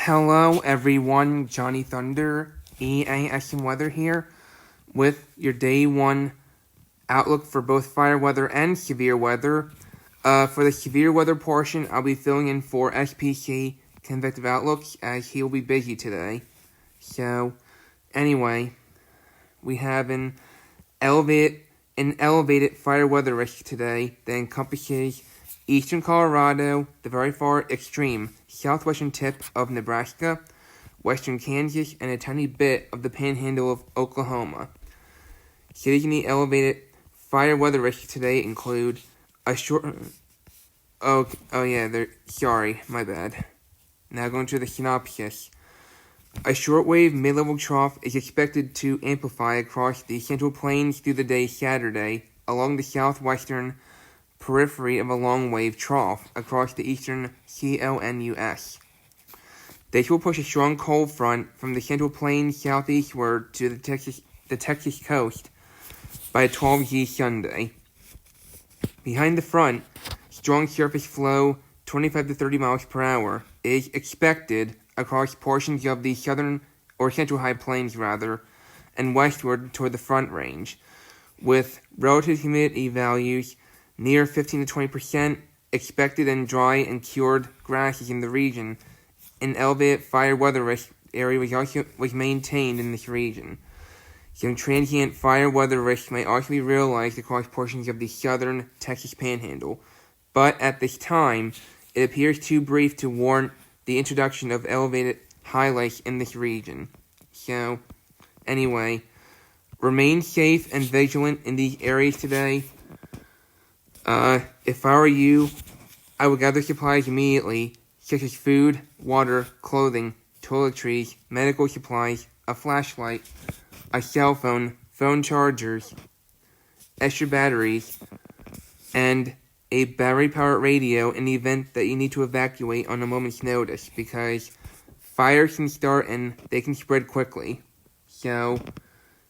Hello everyone, JohnnyThunderEAS&Weather here with your day 1 outlook for both fire weather and severe weather. For the severe weather portion, I'll be filling in for SPC Convective Outlooks as he will be busy today. So, anyway, we have an elevated fire weather risk today that encompasses eastern Colorado, the very far extreme southwestern tip of Nebraska, western Kansas, and a tiny bit of the panhandle of Oklahoma. Cities in the elevated fire weather risk today include a short... sorry, my bad. Now going to the synopsis. A shortwave mid-level trough is expected to amplify across the Central Plains through the day Saturday along the southwestern periphery of a long-wave trough across the eastern CLNUS. This will push a strong cold front from the Central Plains southeastward to the Texas coast by 12Z Sunday. Behind the front, strong surface flow 25 to 30 miles per hour is expected across portions of the southern or central high plains and westward toward the front range, with relative humidity values near 15 to 20% expected in dry and cured grasses in the region. An elevated fire weather risk area was maintained in this region. Some transient fire weather risks may also be realized across portions of the southern Texas Panhandle, but at this time, it appears too brief to warrant the introduction of elevated highlights in this region. So, anyway, remain safe and vigilant in these areas today. If I were you, I would gather supplies immediately, such as food, water, clothing, toiletries, medical supplies, a flashlight, a cell phone, phone chargers, extra batteries, and a battery-powered radio in the event that you need to evacuate on a moment's notice, because fires can start and they can spread quickly. So,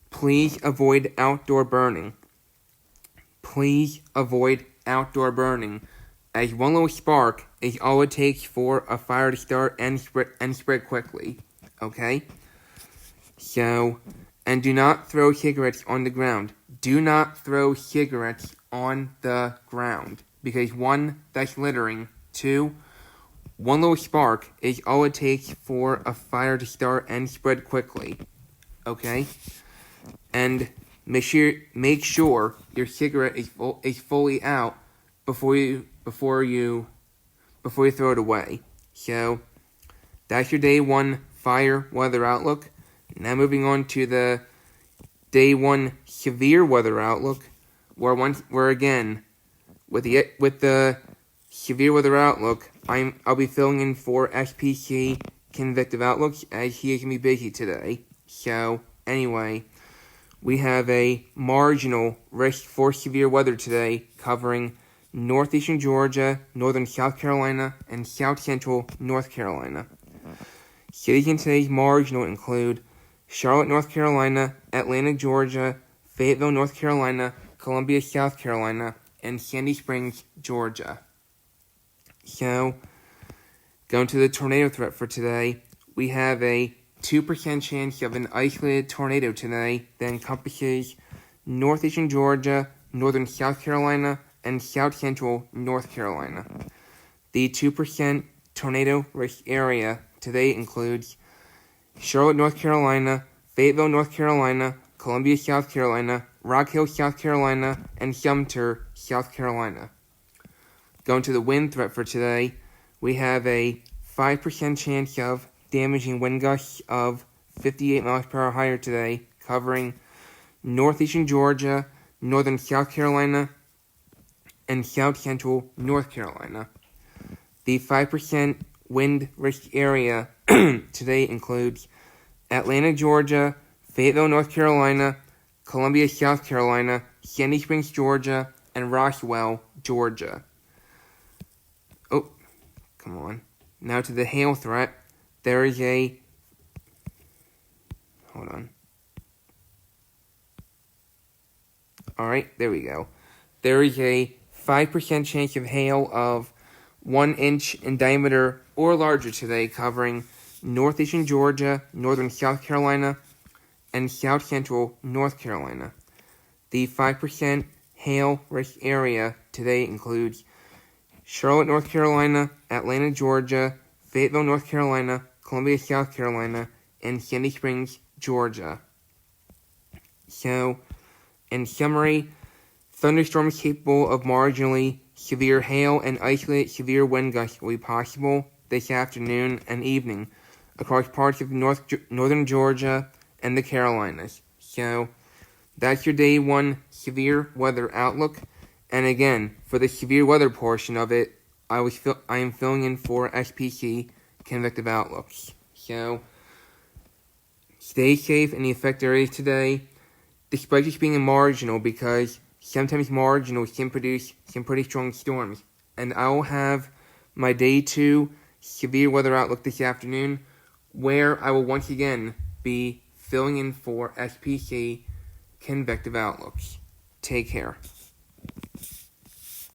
please avoid outdoor burning. Please avoid outdoor burning, as one little spark is all it takes for a fire to start and spread quickly. Okay? So, and do not throw cigarettes on the ground. Do not throw cigarettes on the ground, because 1, that's littering. 2, one little spark is all it takes for a fire to start and spread quickly. Okay? And make sure your cigarette is fully out before you throw it away. So that's your day 1 fire weather outlook. Now moving on to the day 1 severe weather outlook, where again with the severe weather outlook, I'll be filling in for SPC Convective Outlooks as he is gonna be busy today. So anyway, we have a marginal risk for severe weather today covering northeastern Georgia, northern South Carolina, and south central North Carolina. Cities in today's marginal include Charlotte, North Carolina, Atlanta, Georgia, Fayetteville, North Carolina, Columbia, South Carolina, and Sandy Springs, Georgia. So, going to the tornado threat for today, we have a 2% chance of an isolated tornado today that encompasses northeastern Georgia, northern South Carolina, and south central North Carolina. The 2% tornado risk area today includes Charlotte, North Carolina, Fayetteville, North Carolina, Columbia, South Carolina, Rock Hill, South Carolina, and Sumter, South Carolina. Going to the wind threat for today, we have a 5% chance of damaging wind gusts of 58 miles per hour higher today, covering northeastern Georgia, northern South Carolina, and south central North Carolina. The 5% wind risk area today includes Atlanta, Georgia, Fayetteville, North Carolina, Columbia, South Carolina, Sandy Springs, Georgia, and Roswell, Georgia. Oh, come on. Now to the hail threat. There is a... Hold on. Alright, there we go. There is a 5% chance of hail of 1 inch in diameter or larger today, covering northeastern Georgia, northern South Carolina, and south central North Carolina. The 5% hail risk area today includes Charlotte, North Carolina, Atlanta, Georgia, Fayetteville, North Carolina, Columbia, South Carolina, and Sandy Springs, Georgia. So, in summary, thunderstorms capable of marginally severe hail and isolated severe wind gusts will be possible this afternoon and evening across parts of northern Georgia and the Carolinas. So, that's your day 1 severe weather outlook. And again, for the severe weather portion of it, I am filling in for SPC convective outlooks. So, stay safe in the affected areas today, despite this being a marginal, because sometimes marginals can produce some pretty strong storms. And I will have my day 2 severe weather outlook this afternoon, where I will once again be filling in for SPC convective outlooks. Take care.